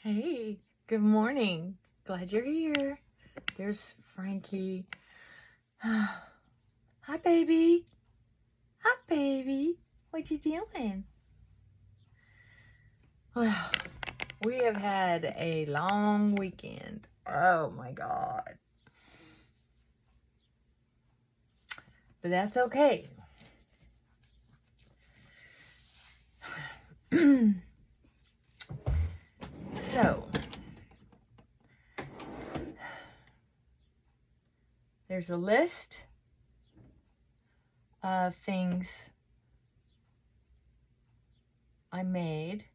Hey, good morning. Glad you're here. There's Frankie. Hi, baby. Hi, baby. What you doing? Well, we have had a long weekend. Oh my God. But that's okay. So, there's a list of things I made.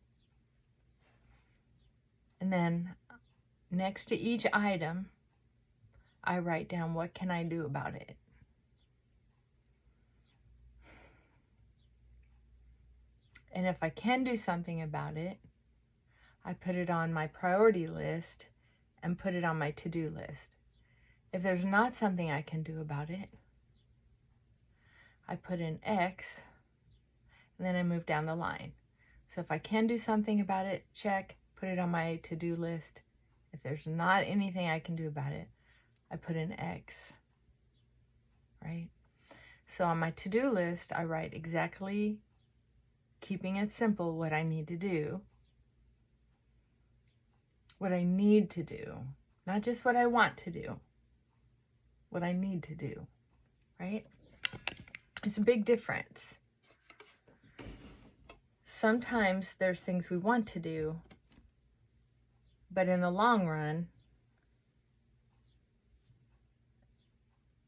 And then next to each item, I write down what can I do about it. And if I can do something about it, I put it on my priority list and put it on my to-do list. If there's not something I can do about it, I put in X, and then I move down the line. So if I can do something about it, check, put it on my to-do list. If there's not anything I can do about it, I put in X, right? So on my to-do list, I write exactly, keeping it simple, what I need to do. What I need to do, not just what I want to do, what I need to do, right? It's a big difference. Sometimes there's things we want to do, but in the long run,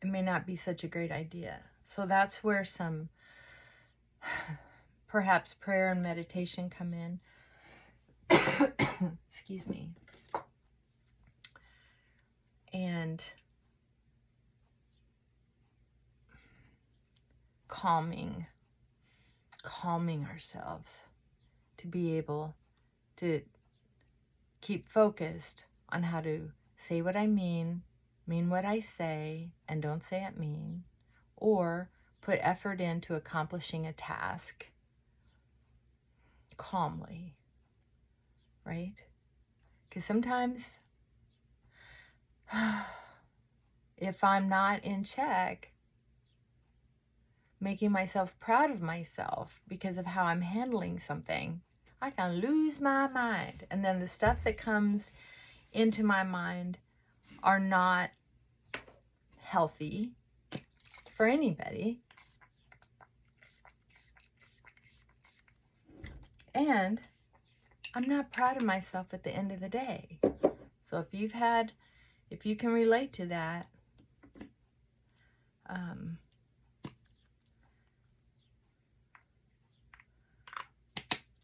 it may not be such a great idea. So that's where some perhaps prayer and meditation come in. Excuse me. And calming ourselves to be able to keep focused on how to say what I mean what I say, and don't say it mean, or put effort into accomplishing a task calmly, right? Because sometimes if I'm not in check, making myself proud of myself because of how I'm handling something, I can lose my mind. And then the stuff that comes into my mind are not healthy for anybody. And I'm not proud of myself at the end of the day. So if you can relate to that,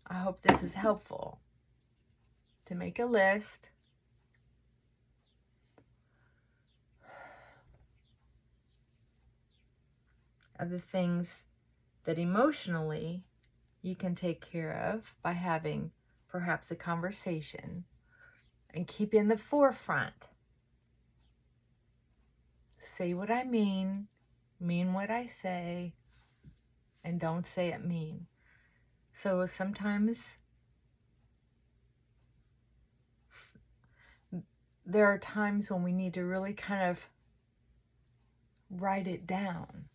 I hope this is helpful to make a list of the things that emotionally you can take care of by having perhaps a conversation, and keep in the forefront. Say what I mean what I say, and don't say it mean. So sometimes there are times when we need to really kind of write it down.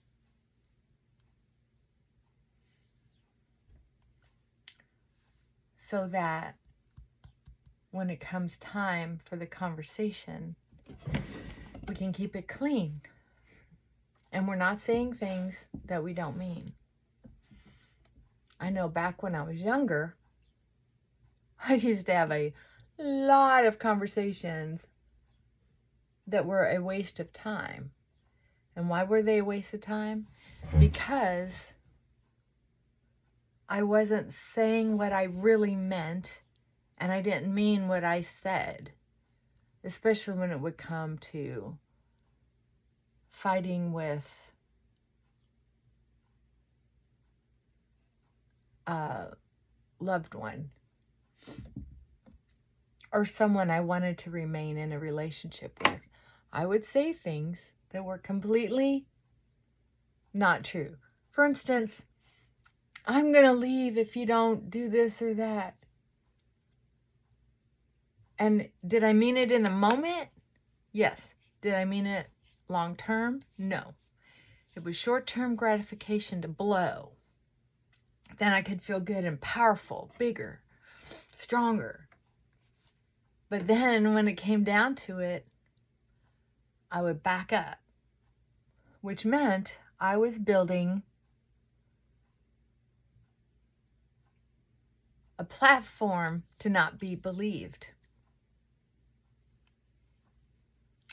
So that when it comes time for the conversation, we can keep it clean. And we're not saying things that we don't mean. I know back when I was younger, I used to have a lot of conversations that were a waste of time. And why were they a waste of time? Because I wasn't saying what I really meant, and I didn't mean what I said, especially when it would come to fighting with a loved one or someone I wanted to remain in a relationship with. I would say things that were completely not true. For instance, I'm going to leave if you don't do this or that. And did I mean it in the moment? Yes. Did I mean it long term? No. It was short-term gratification to blow. Then I could feel good and powerful, bigger, stronger. But then when it came down to it, I would back up, which meant I was building a platform to not be believed.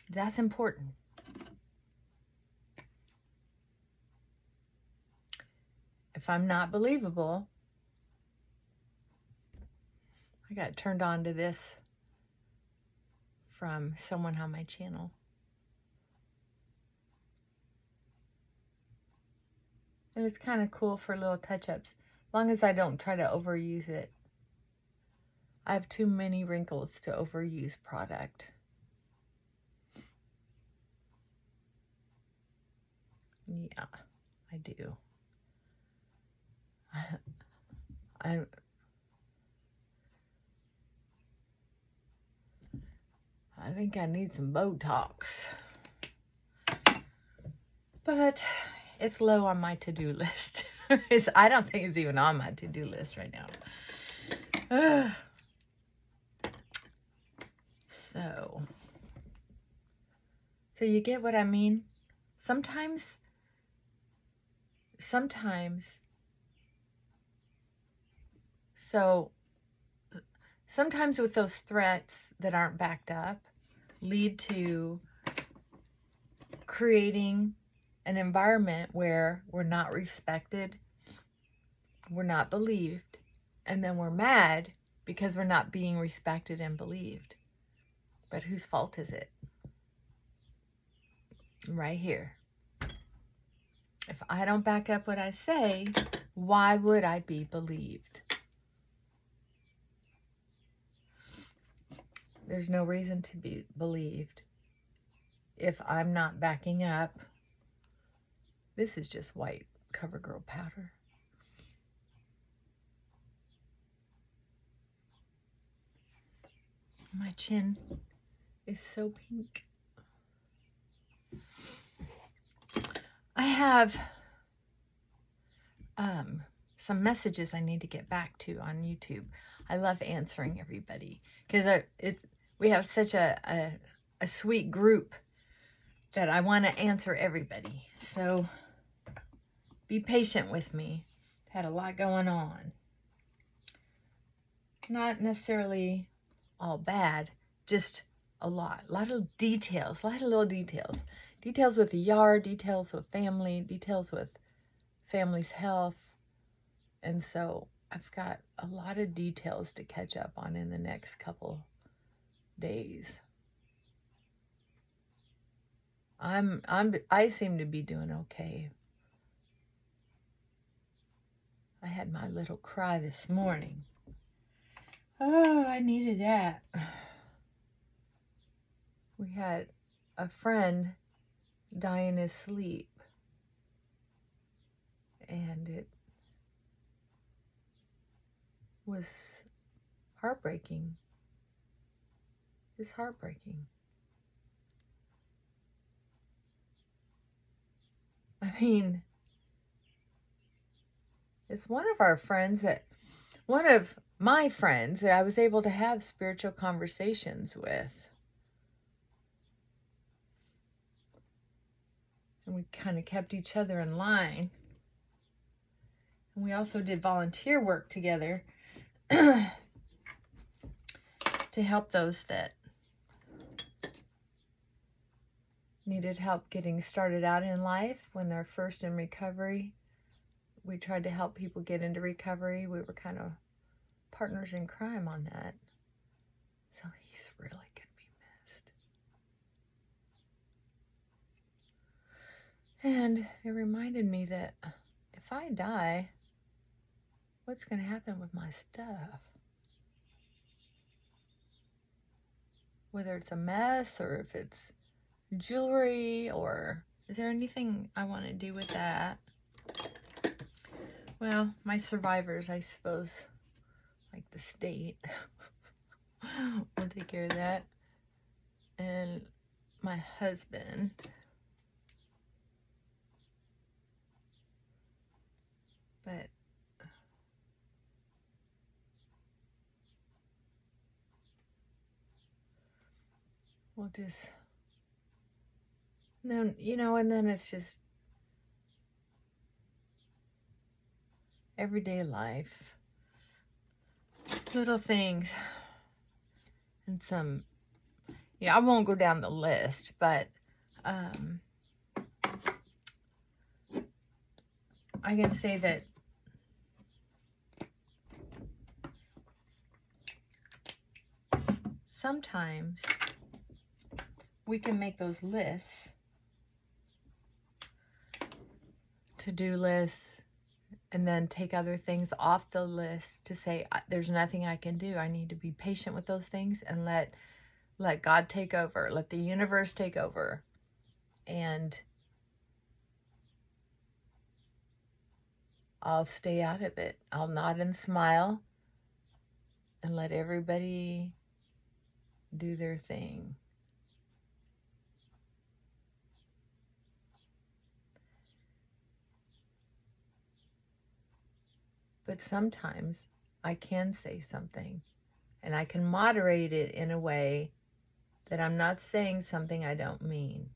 That's important. If I'm not believable, I got turned on to this from someone on my channel. And it's kind of cool for little touch-ups, as long as I don't try to overuse it. I have too many wrinkles to overuse product. Yeah, I do. I think I need some Botox. But it's low on my to-do list. I don't think it's even on my to-do list right now. So you get what I mean? Sometimes with those threats that aren't backed up lead to creating an environment where we're not respected, we're not believed, and then we're mad because we're not being respected and believed. But whose fault is it? Right here. If I don't back up what I say, why would I be believed? There's no reason to be believed if I'm not backing up. This is just white CoverGirl powder. My chin is so pink. I have some messages I need to get back to on YouTube. I love answering everybody because we have such a sweet group that I want to answer everybody. So be patient with me. Had a lot going on. Not necessarily all bad, just a lot of details, a lot of little details. Details with the yard, details with family, details with family's health. And so I've got a lot of details to catch up on in the next couple days. I seem to be doing okay. I had my little cry this morning. Oh, I needed that. We had a friend die in his sleep. And it was heartbreaking. It's heartbreaking. I mean, it's one of my friends that I was able to have spiritual conversations with. And we kind of kept each other in line. And we also did volunteer work together to help those that needed help getting started out in life when they're first in recovery. We tried to help people get into recovery. We were kind of partners in crime on that. So he's really going to be missed. And it reminded me that if I die, what's going to happen with my stuff? Whether it's a mess or if it's jewelry, or is there anything I want to do with that? Well, my survivors, I suppose, like the state, will take care of that. And my husband, but we'll just, then, you know, and then it's just everyday life, little things, and some, yeah, I won't go down the list, but I can say that sometimes we can make those lists, to-do lists, and then take other things off the list to say, there's nothing I can do. I need to be patient with those things and let God take over, let the universe take over. And I'll stay out of it. I'll nod and smile and let everybody do their thing. But sometimes I can say something, and I can moderate it in a way that I'm not saying something I don't mean.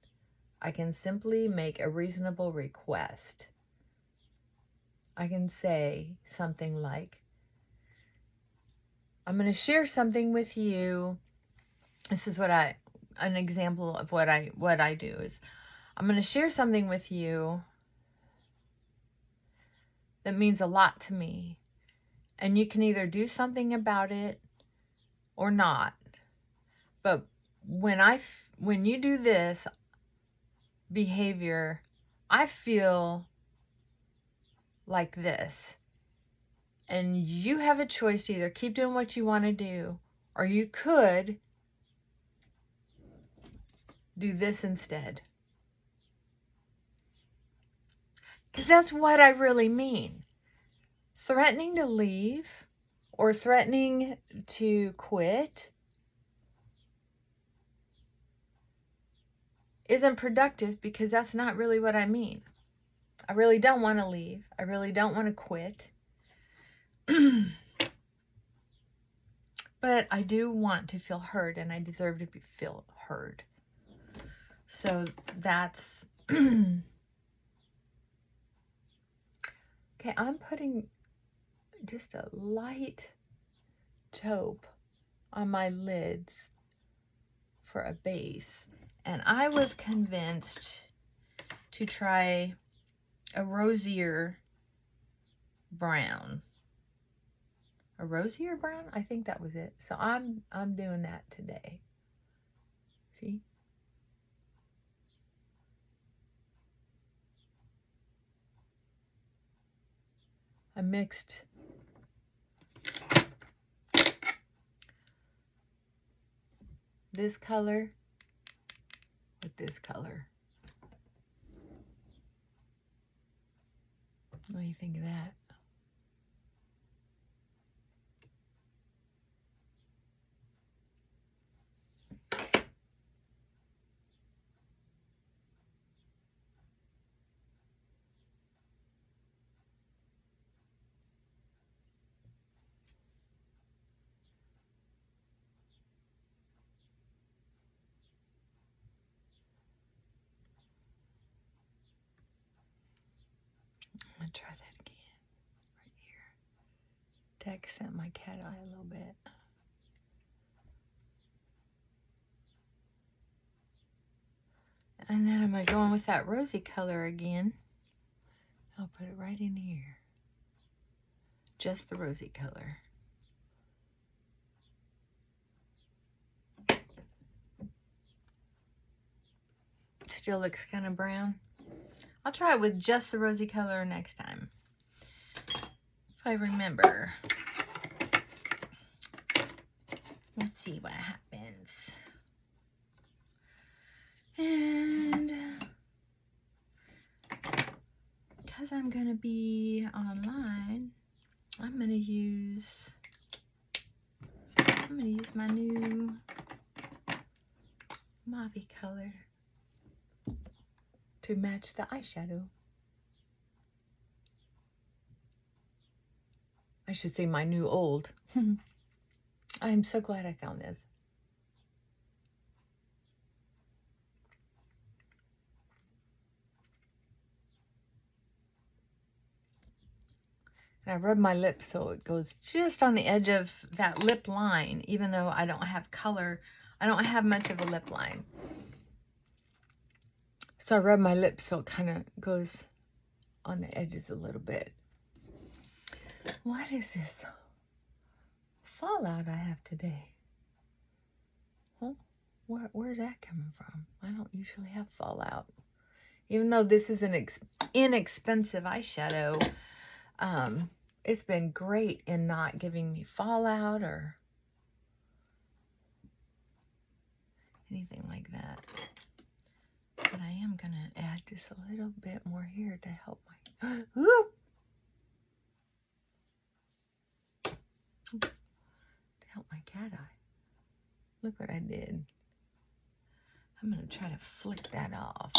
I can simply make a reasonable request. I can say something like, I'm going to share something with you. This is an example of what I do is, I'm going to share something with you that means a lot to me. And you can either do something about it or not. But when you do this behavior, I feel like this. And you have a choice to either keep doing what you want to do, or you could do this instead. Because that's what I really mean. Threatening to leave or threatening to quit isn't productive, because that's not really what I mean. I really don't want to leave. I really don't want to quit. But I do want to feel heard, and I deserve to feel heard. So that's... Okay, I'm putting just a light taupe on my lids for a base. And I was convinced to try a rosier brown. A rosier brown? I think that was it. So I'm doing that today. See? I mixed this color with this color. What do you think of that? I'm going to try that again, right here, to accent my cat eye a little bit. And then I'm going to go in with that rosy color again. I'll put it right in here. Just the rosy color. Still looks kind of brown. I'll try it with just the rosy color next time, if I remember. Let's see what happens. And because I'm going to be online, I'm going to use my new mauve color to match the eyeshadow. I should say my new old. I'm so glad I found this. And I rub my lips so it goes just on the edge of that lip line, even though I don't have color. I don't have much of a lip line. So I rub my lips so it kind of goes on the edges a little bit. What is this fallout I have today? Huh? Where's that coming from? I don't usually have fallout. Even though this is an inexpensive eyeshadow, it's been great in not giving me fallout or anything like that. But I am going to add just a little bit more here to help my... Ooh! To help my cat eye. Look what I did. I'm going to try to flick that off.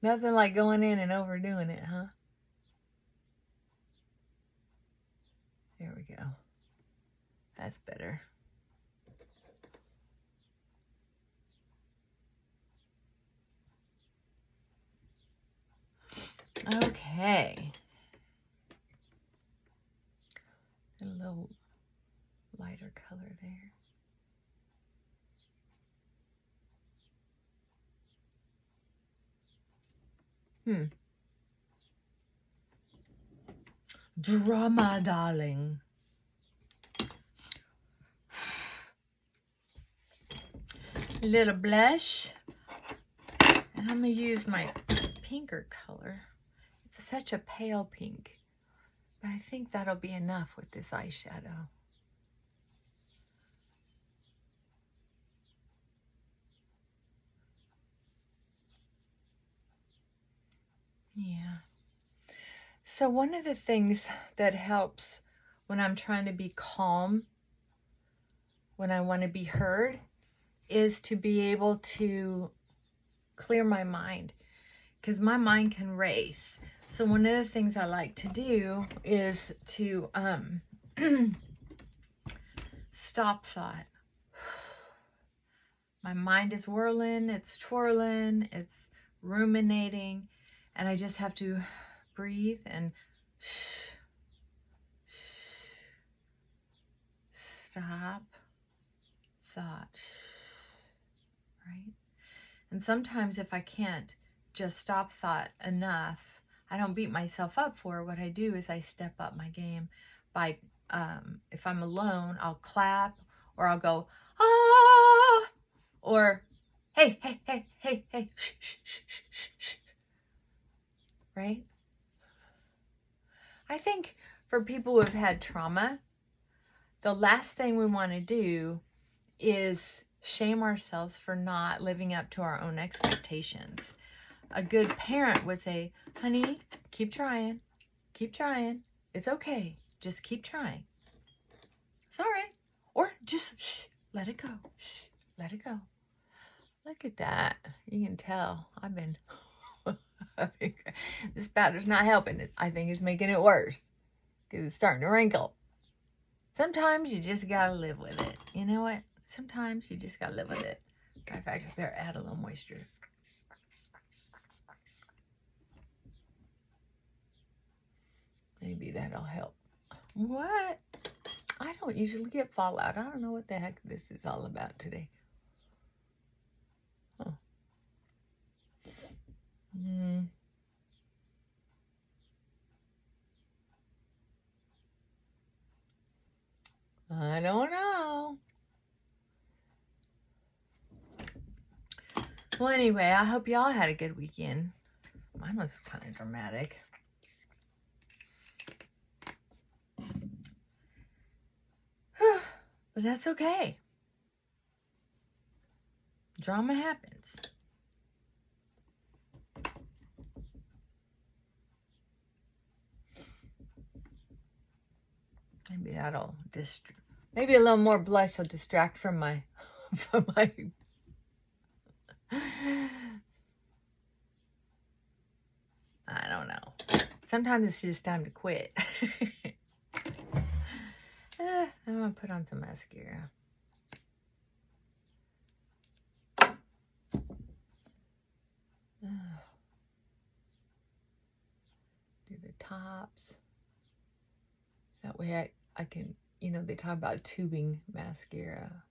Nothing like going in and overdoing it, huh? There we go. That's better. Okay. A little lighter color there. Drama, darling. A little blush. And I'm going to use my pinker color. It's such a pale pink. But I think that'll be enough with this eyeshadow. Yeah. So one of the things that helps when I'm trying to be calm, when I want to be heard, is to be able to clear my mind, because my mind can race. So one of the things I like to do is to stop thought. My mind is whirling, it's twirling, it's ruminating, and I just have to breathe and stop thought, right? And sometimes if I can't just stop thought enough, I don't beat myself up for it. What I do is I step up my game by, if I'm alone, I'll clap, or I'll go, ah, or hey, hey, hey, hey, hey, shh, shh, shh, shh, shh, shh. Right? I think for people who have had trauma, the last thing we want to do is shame ourselves for not living up to our own expectations. A good parent would say, honey, keep trying. Keep trying. It's okay. Just keep trying. It's all right. Or just shh, let it go. Shh, let it go. Look at that. You can tell I've been... This powder's not helping. I think it's making it worse because it's starting to wrinkle. Sometimes you just gotta live with it. You know what? Sometimes you just gotta live with it. Matter of fact, I better add a little moisture. Maybe that'll help. What? I don't usually get fallout. I don't know what the heck this is all about today. Huh. I don't know. Well, anyway, I hope y'all had a good weekend. Mine was kind of dramatic. But that's okay. Drama happens. Maybe that'll maybe a little more blush will distract from my from my I don't know. Sometimes it's just time to quit. I'm gonna put on some mascara. Do the tops. That way I can, you know, they talk about tubing mascara.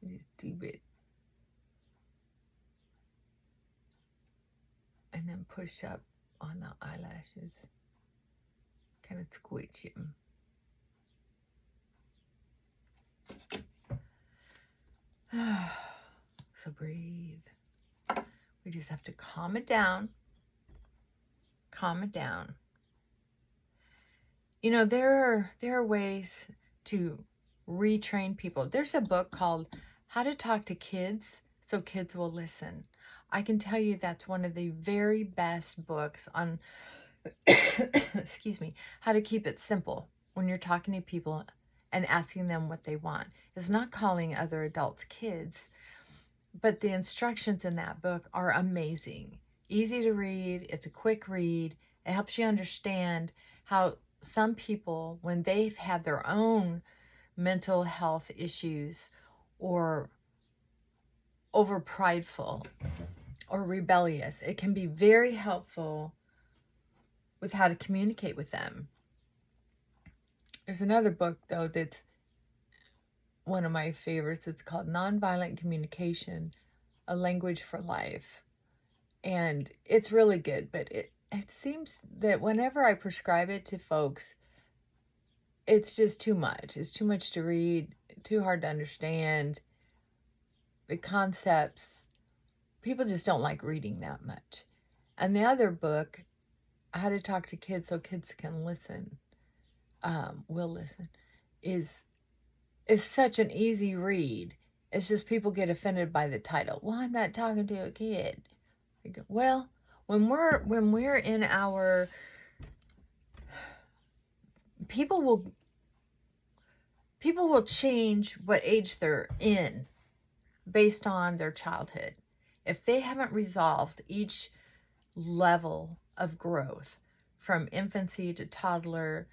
You just tube it. And then push up on the eyelashes. Kind of squidge them. So breathe. We just have to calm it down. Calm it down. You know, there are ways to retrain people. There's a book called How to Talk to Kids So Kids Will Listen. I can tell you that's one of the very best books on, excuse me, how to keep it simple when you're talking to people and asking them what they want. It's not calling other adults kids, but the instructions in that book are amazing. Easy to read. It's a quick read. It helps you understand how some people, when they've had their own mental health issues or over prideful or rebellious, it can be very helpful with how to communicate with them. There's another book, though, that's one of my favorites. It's called Nonviolent Communication, A Language for Life. And it's really good, but it seems that whenever I prescribe it to folks, it's just too much. It's too much to read, too hard to understand. The concepts, people just don't like reading that much. And the other book, How to Talk to Kids So Kids Can Listen, will listen, is such an easy read. It's just people get offended by the title. Well, I'm not talking to a kid. Well, when we're in our, people will change what age they're in based on their childhood. If they haven't resolved each level of growth from infancy to toddler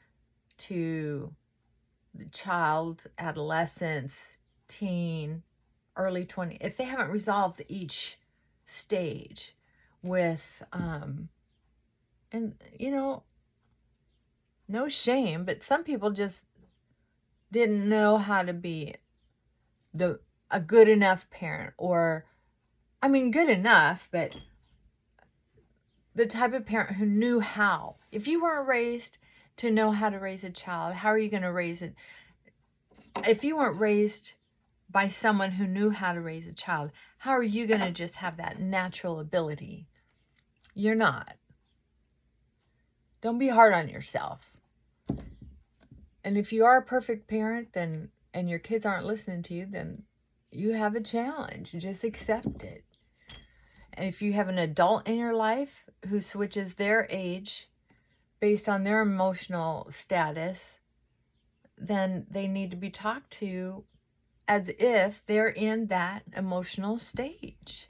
to the child, adolescence, teen, early 20, if they haven't resolved each stage with, and you know, no shame, but some people just didn't know how to be a good enough parent, or, I mean, good enough, but the type of parent who knew how. If you weren't raised to know how to raise a child, how are you going to raise it? If you weren't raised by someone who knew how to raise a child, how are you going to just have that natural ability? You're not. Don't be hard on yourself. And if you are a perfect parent, then, and your kids aren't listening to you, then you have a challenge. Just accept it. And if you have an adult in your life who switches their age based on their emotional status, then they need to be talked to as if they're in that emotional stage.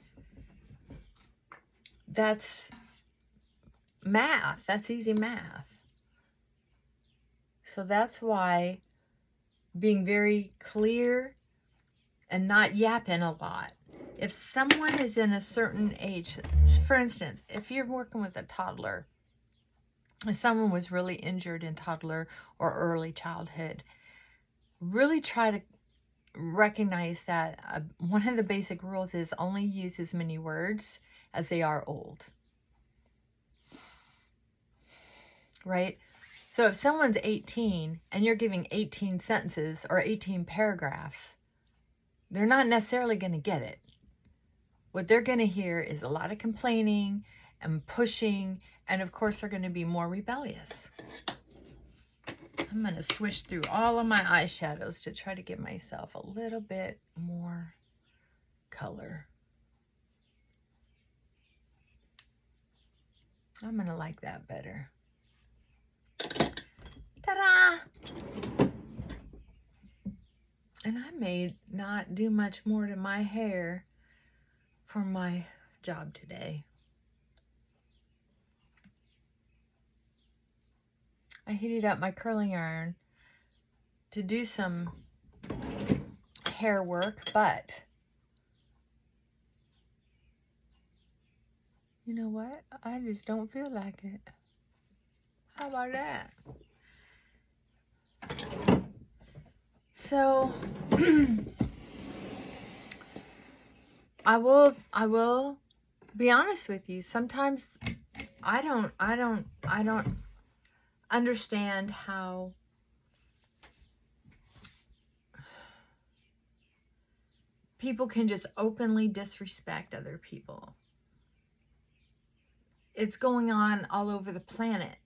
That's math. That's easy math. So that's why being very clear and not yapping a lot. If someone is in a certain age, for instance, if you're working with a toddler, if someone was really injured in toddler or early childhood, really try to recognize that one of the basic rules is only use as many words as they are old. Right? So if someone's 18 and you're giving 18 sentences or 18 paragraphs, they're not necessarily going to get it. What they're going to hear is a lot of complaining and pushing, and of course they're going to be more rebellious. I'm going to switch through all of my eyeshadows to try to give myself a little bit more color. I'm going to like that better. Ta-da! And I may not do much more to my hair for my job today. I heated up my curling iron to do some hair work, but you know what? I just don't feel like it. How about that? So I will be honest with you. Sometimes I don't understand how people can just openly disrespect other people. It's going on all over the planet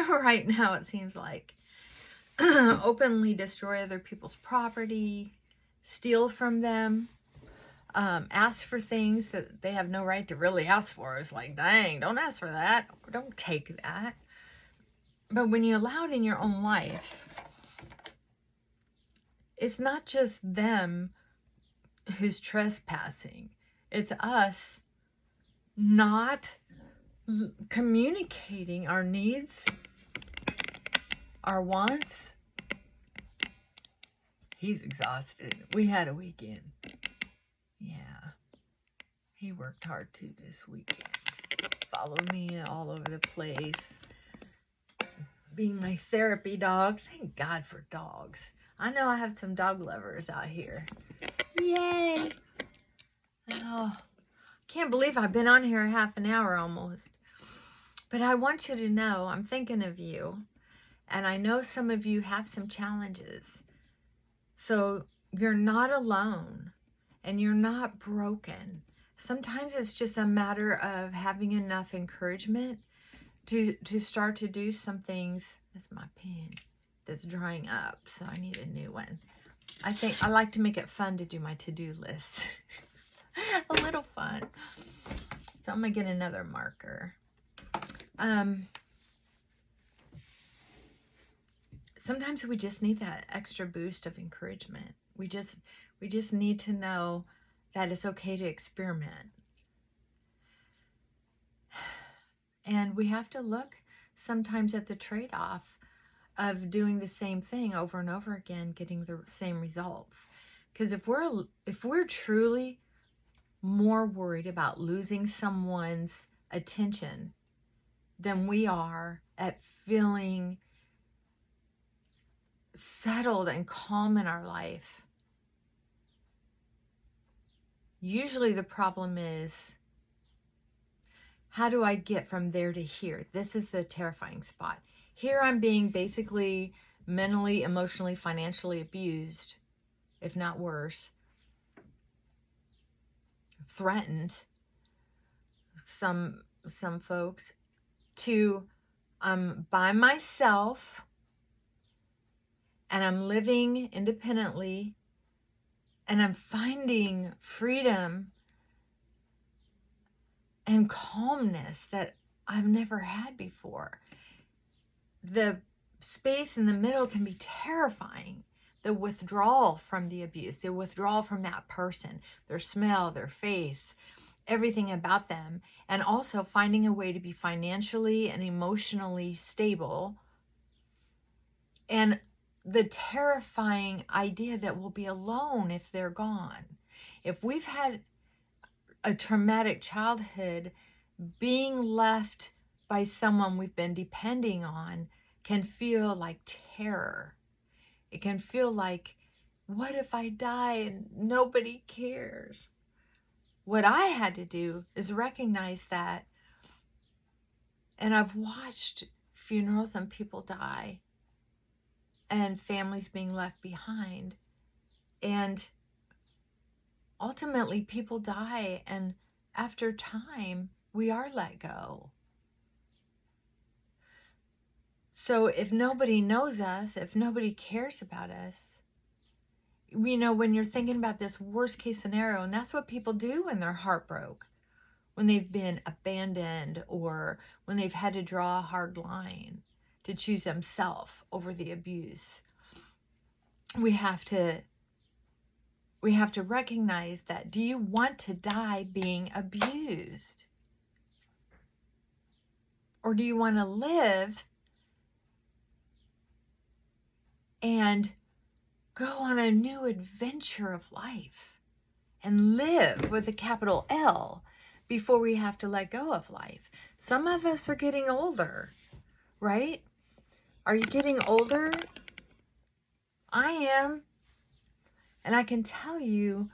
right now, it seems like. Openly destroy other people's property, steal from them, ask for things that they have no right to really ask for. It's like, dang, don't ask for that. Don't take that. But when you allow it in your own life, it's not just them who's trespassing. It's us not communicating our needs, our wants. He's exhausted. We had a weekend. Yeah. He worked hard too this weekend. Followed me all over the place. Being my therapy dog. Thank God for dogs. I know I have some dog lovers out here. Yay! Oh, can't believe I've been on here half an hour almost. But I want you to know I'm thinking of you. And I know some of you have some challenges. So you're not alone. And you're not broken. Sometimes it's just a matter of having enough encouragement to start to do some things. That's my pen that's drying up, so I need a new one. I think I like to make it fun to do my to-do list. A little fun. So I'm gonna get another marker. Sometimes we just need that extra boost of encouragement. We just need to know that it's okay to experiment. And we have to look sometimes at the trade-off of doing the same thing over and over again, getting the same results. Because if we're truly more worried about losing someone's attention than we are at feeling settled and calm in our life, usually the problem is, how do I get from there to here? This is the terrifying spot. Here I'm being basically mentally, emotionally, financially abused, if not worse, threatened, some folks, to by myself, and I'm living independently, and I'm finding freedom and calmness that I've never had before. The space in the middle can be terrifying. The withdrawal from the abuse, the withdrawal from that person, their smell, their face, everything about them, and also finding a way to be financially and emotionally stable, and the terrifying idea that we'll be alone if they're gone. If we've had a traumatic childhood, being left by someone we've been depending on can feel like terror. It can feel like, what if I die and nobody cares? What I had to do is recognize that. And I've watched funerals and people die and families being left behind. And ultimately people die, and after time, we are let go. So if nobody knows us, if nobody cares about us, when you're thinking about this worst case scenario, and that's what people do when they're heartbroken, when they've been abandoned, or when they've had to draw a hard line to choose themselves over the abuse. We have to we have to recognize that, do you want to die being abused? Or do you want to live and go on a new adventure of life and live with a capital L before we have to let go of life? Some of us are getting older, right? Are you getting older? I am. And I can tell you,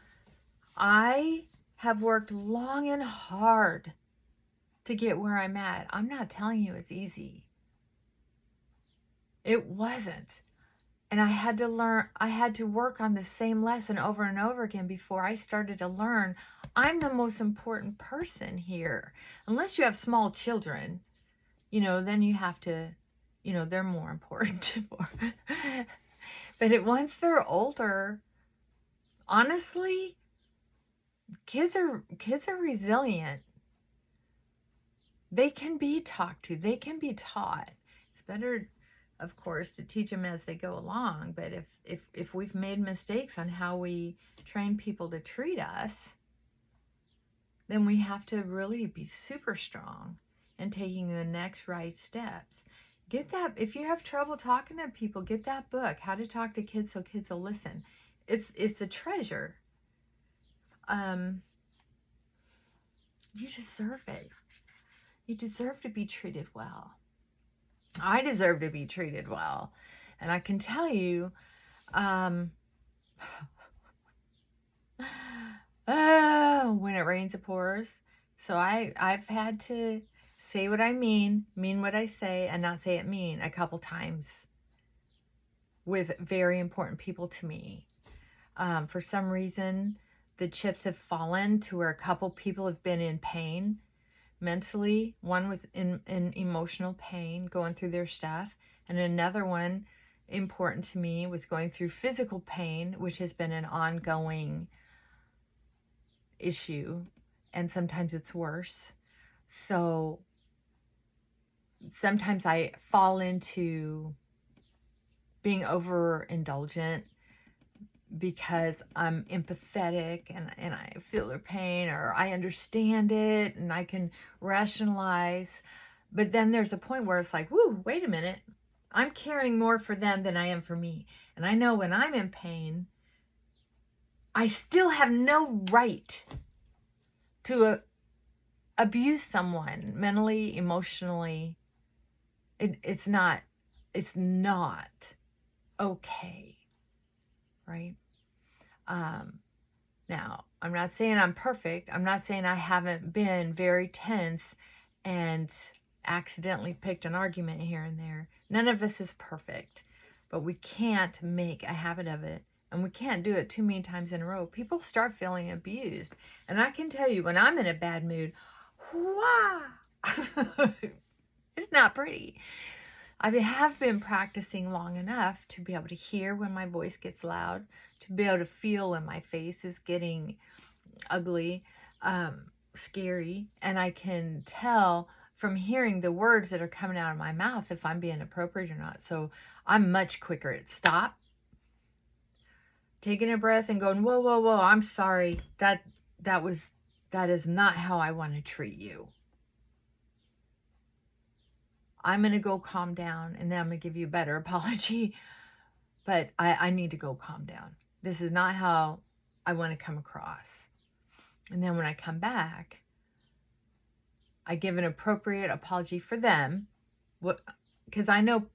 I have worked long and hard to get where I'm at. I'm not telling you it's easy. It wasn't. And I had to work on the same lesson over and over again before I started to learn I'm the most important person here. Unless you have small children, then you have to, they're more important. But once they're older, honestly, kids are resilient. They can be talked to. They can be taught. It's better, of course, to teach them as they go along. But if we've made mistakes on how we train people to treat us, then we have to really be super strong in taking the next right steps. Get that. If you have trouble talking to people, get that book, How to Talk to Kids So Kids Will Listen. It's a treasure. You deserve it. You deserve to be treated well. I deserve to be treated well. And I can tell you, when it rains, it pours. So I've had to say what I mean what I say, and not say it mean a couple times with very important people to me. For some reason, the chips have fallen to where a couple people have been in pain mentally. One was in emotional pain, going through their stuff. And another one, important to me, was going through physical pain, which has been an ongoing issue. And sometimes it's worse. So sometimes I fall into being overindulgent because I'm empathetic and I feel their pain, or I understand it and I can rationalize. But then there's a point where it's like, whoo, wait a minute. I'm caring more for them than I am for me. And I know when I'm in pain, I still have no right to abuse someone mentally, emotionally. It's not okay, right? Now, I'm not saying I'm perfect. I'm not saying I haven't been very tense and accidentally picked an argument here and there. None of us is perfect, but we can't make a habit of it, and we can't do it too many times in a row. People start feeling abused, and I can tell you, when I'm in a bad mood, it's not pretty. I have been practicing long enough to be able to hear when my voice gets loud, to be able to feel when my face is getting ugly, scary, and I can tell from hearing the words that are coming out of my mouth if I'm being appropriate or not. So I'm much quicker at stop, taking a breath and going, whoa, whoa, whoa, I'm sorry. That is not how I want to treat you. I'm going to go calm down, and then I'm going to give you a better apology. But I need to go calm down. This is not how I want to come across. And then when I come back, I give an appropriate apology for them. Because I know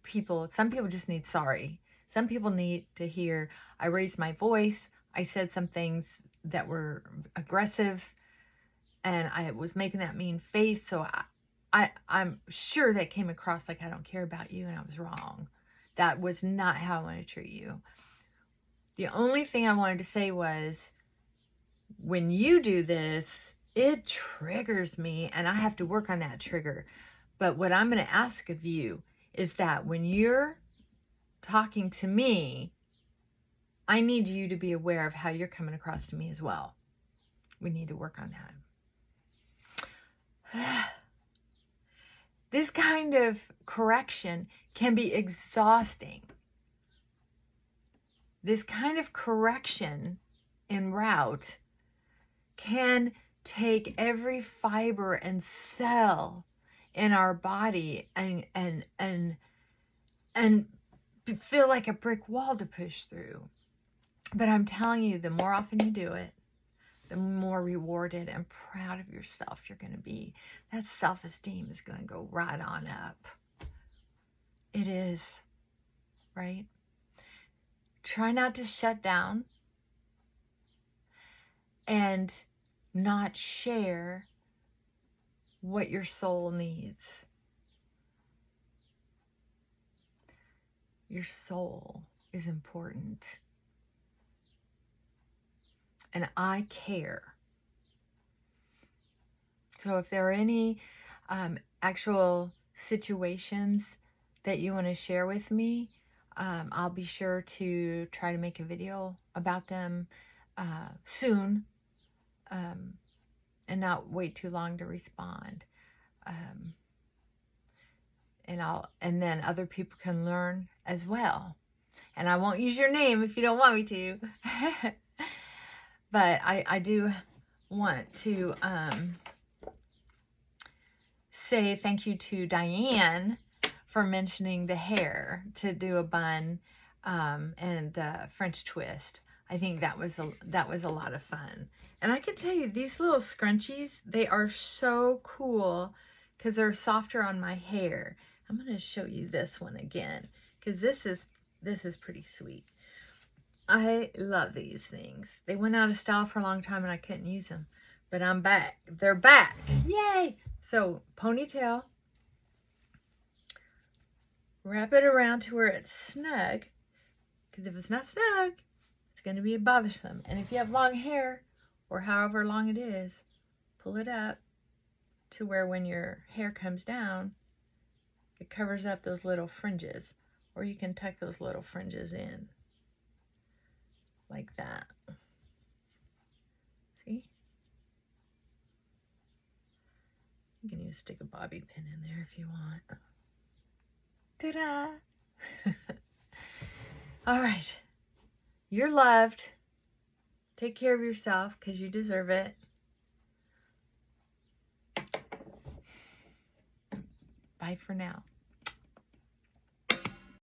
some people just need sorry. Some people need to hear, I raised my voice. I said some things that were aggressive, and I was making that mean face. So I'm sure that came across like I don't care about you and I was wrong. That was not how I want to treat you. The only thing I wanted to say was, when you do this, it triggers me and I have to work on that trigger. But what I'm going to ask of you is that when you're talking to me, I need you to be aware of how you're coming across to me as well. We need to work on that. This kind of correction can be exhausting. This kind of correction en route can take every fiber and cell in our body and feel like a brick wall to push through. But I'm telling you, the more often you do it, the more rewarded and proud of yourself you're going to be. That self-esteem is going to go right on up. It is, right? Try not to shut down and not share what your soul needs. Your soul is important. And I care. So if there are any actual situations that you want to share with me, I'll be sure to try to make a video about them soon, and not wait too long to respond. And then other people can learn as well. And I won't use your name if you don't want me to. But I do want to say thank you to Diane for mentioning the hair to do a bun and the French twist. I think that was a lot of fun. And I can tell you, these little scrunchies, they are so cool because they're softer on my hair. I'm going to show you this one again because this is pretty sweet. I love these things. They went out of style for a long time and I couldn't use them, but I'm back. They're back. Yay! So ponytail, wrap it around to where it's snug, because if it's not snug, it's going to be bothersome. And if you have long hair, or however long it is, pull it up to where when your hair comes down, it covers up those little fringes, or you can tuck those little fringes in like that. See? You can even stick a bobby pin in there if you want. Ta-da! All right. You're loved. Take care of yourself because you deserve it. Bye for now.